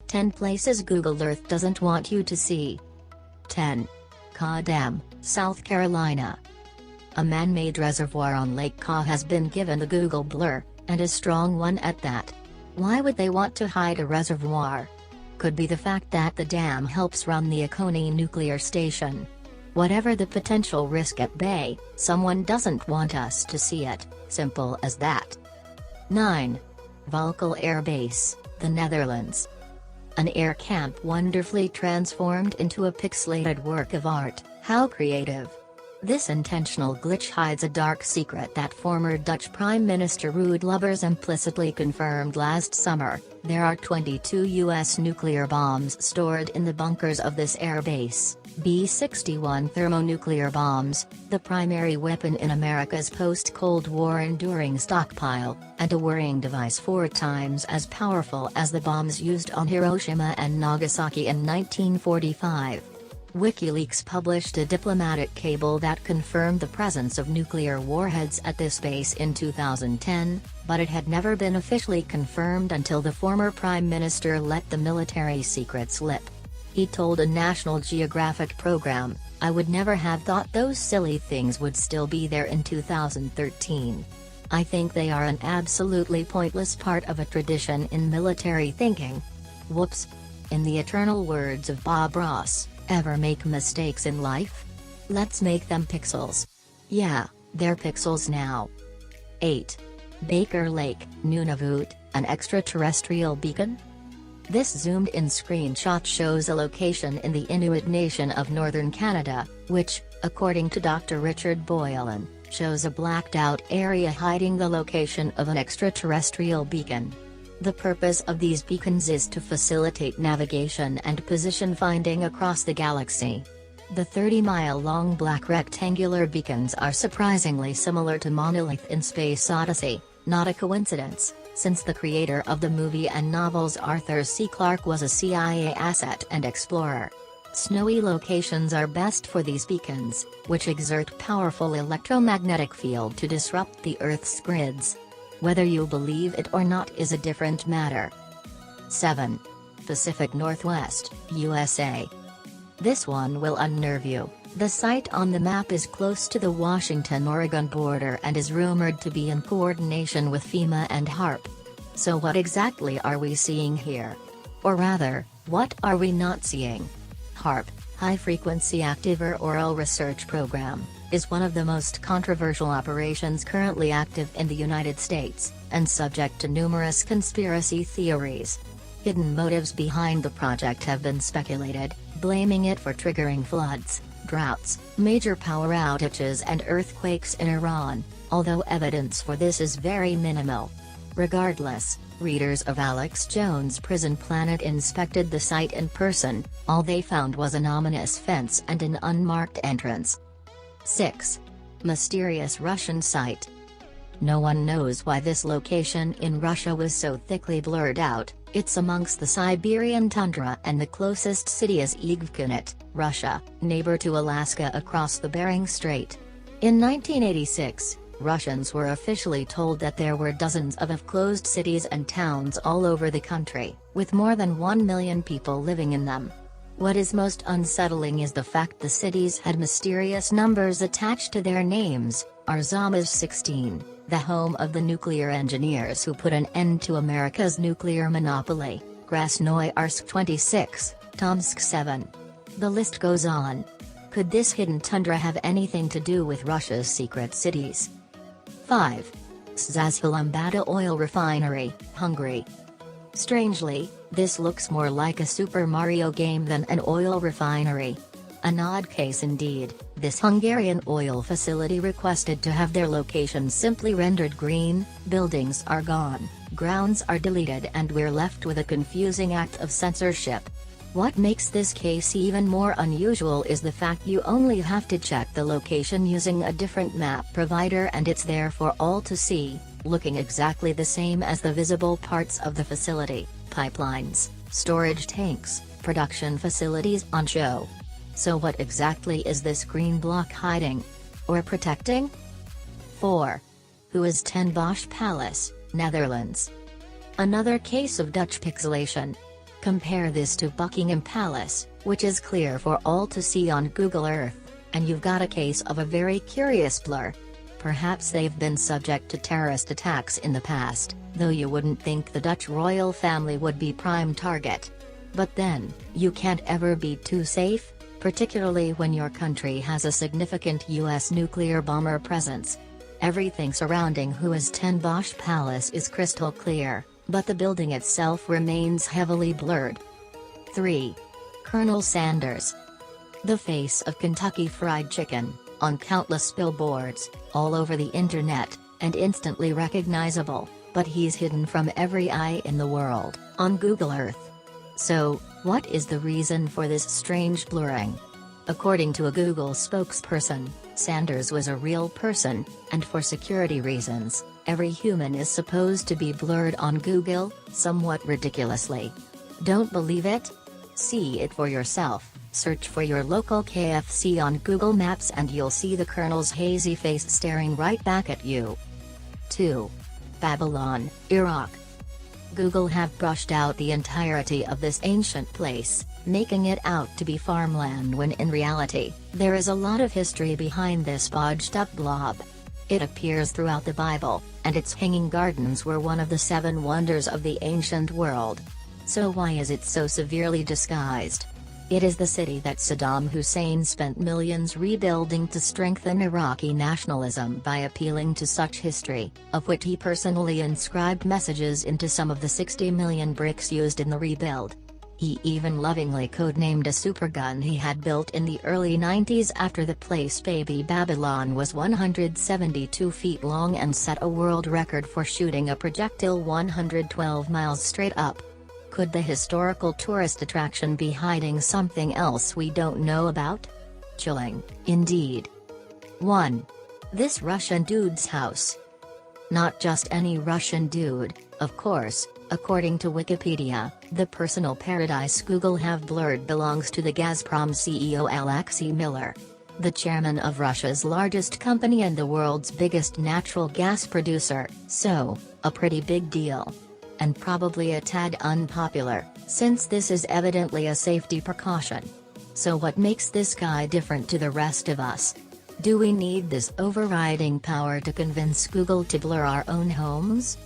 10 places Google Earth doesn't want you to see. 10. KEOWEE Dam, South Carolina. A man-made reservoir on Lake KEOWEE has been given the Google blur, and a strong one at that. Why would they want to hide a reservoir? Could be the fact that the dam helps run the Oconee nuclear station. Whatever the potential risk at bay, someone doesn't want us to see it, simple as that. 9. VOLKELAIR Base, the Netherlands. An air camp wonderfully transformed into a pixelated work of art. How creative. This intentional glitch hides a dark secret that former Dutch Prime Minister Ruud Lubbers implicitly confirmed last summer. There are 22 U.S. nuclear bombs stored in the bunkers of this air base. B-61 thermonuclear bombs, the primary weapon in America's post-Cold War enduring stockpile, and a worrying device 4 times as powerful as the bombs used on Hiroshima and Nagasaki in 1945. WikiLeaks published a diplomatic cable that confirmed the presence of nuclear warheads at this base in 2010, but it had never been officially confirmed until the former Prime Minister let the military secret slip. He told a National Geographic program, "I would never have thought those silly things would still be there in 2013. I think they are an absolutely pointless part of a tradition in military thinking. Whoops." In the eternal words of Bob Ross, ever make mistakes in life? Let's make them pixels. Yeah, they're pixels now. 8. Baker Lake, Nunavut, an extraterrestrial beacon? This zoomed-in screenshot shows a location in the Inuit nation of northern Canada, which, according to Dr. Richard Boylan, shows a blacked-out area hiding the location of an extraterrestrial beacon. The purpose of these beacons is to facilitate navigation and position finding across the galaxy. The 30-mile-long black rectangular beacons are surprisingly similar to Monolith in Space Odyssey, not a coincidence, since the creator of the movie and novels Arthur C. Clarke was a CIA asset and explorer. Snowy locations are best for these beacons, which exert powerful electromagnetic field to disrupt the Earth's grids. Whether you believe it or not is a different matter. 7. Pacific Northwest, USA. This one will unnerve you. The site on the map is close to the Washington-Oregon border and is rumored to be in coordination with FEMA and HAARP. So what exactly are we seeing here? Or rather, what are we not seeing? HAARP, High Frequency Active Auroral Research Program, is one of the most controversial operations currently active in the United States, and subject to numerous conspiracy theories. Hidden motives behind the project have been speculated, blaming it for triggering floods, droughts, major power outages and earthquakes in Iran, although evidence for this is very minimal. Regardless, readers of Alex Jones' Prison Planet inspected the site in person. All they found was an ominous fence and an unmarked entrance. 6. Mysterious Russian site. No one knows why this location in Russia was so thickly blurred out. It's amongst the Siberian tundra and the closest city is Yevgeny, Russia, neighbor to Alaska across the Bering Strait. In 1986, Russians were officially told that there were dozens of closed cities and towns all over the country, with more than 1 million people living in them. What is most unsettling is the fact the cities had mysterious numbers attached to their names: Arzamas 16, the home of the nuclear engineers who put an end to America's nuclear monopoly; Krasnoyarsk 26, Tomsk 7. The list goes on. Could this hidden tundra have anything to do with Russia's secret cities? 5. SZAZHALOMBATTA Oil Refinery, Hungary. Strangely, this looks more like a Super Mario game than an oil refinery. An odd case indeed. This Hungarian oil facility requested to have their location simply rendered green. Buildings are gone, grounds are deleted, and we're left with a confusing act of censorship. What makes this case even more unusual is the fact you only have to check the location using a different map provider and it's there for all to see, looking exactly the same as the visible parts of the facility: pipelines, storage tanks, production facilities on show. So what exactly is this green block hiding? Or protecting? 4. Who is Ten Bosch Palace, Netherlands? Another case of Dutch pixelation. Compare this to Buckingham Palace, which is clear for all to see on Google Earth, and you've got a case of a very curious blur. Perhaps they've been subject to terrorist attacks in the past, though you wouldn't think the Dutch royal family would be prime target. But then, you can't ever be too safe, particularly when your country has a significant US nuclear bomber presence. Everything surrounding Hua's 10 Bosch Palace is crystal clear, but the building itself remains heavily blurred. 3. Colonel Sanders. The face of Kentucky Fried Chicken, on countless billboards, all over the internet, and instantly recognizable, but he's hidden from every eye in the world, on Google Earth. So, what is the reason for this strange blurring? According to a Google spokesperson, Sanders was a real person, and for security reasons, every human is supposed to be blurred on Google, somewhat ridiculously. Don't believe it? See it for yourself. Search for your local KFC on Google Maps and you'll see the Colonel's hazy face staring right back at you. 2. Babylon, Iraq. Google have brushed out the entirety of this ancient place, making it out to be farmland when in reality, there is a lot of history behind this bodged-up blob. It appears throughout the Bible, and its hanging gardens were one of the 7 wonders of the ancient world. So why is it so severely disguised? It is the city that Saddam Hussein spent millions rebuilding to strengthen Iraqi nationalism by appealing to such history, of which he personally inscribed messages into some of the 60 million bricks used in the rebuild. He even lovingly codenamed a supergun he had built in the early 90s after the place. Baby Babylon was 172 feet long and set a world record for shooting a projectile 112 miles straight up. Could the historical tourist attraction be hiding something else we don't know about? Chilling, indeed. 1. This Russian dude's house. Not just any Russian dude, of course. According to Wikipedia, the personal paradise Google have blurred belongs to the Gazprom CEO Alexei Miller. The chairman of Russia's largest company and the world's biggest natural gas producer, so, a pretty big deal. And probably a tad unpopular, since this is evidently a safety precaution. So what makes this guy different to the rest of us? Do we need this overriding power to convince Google to blur our own homes?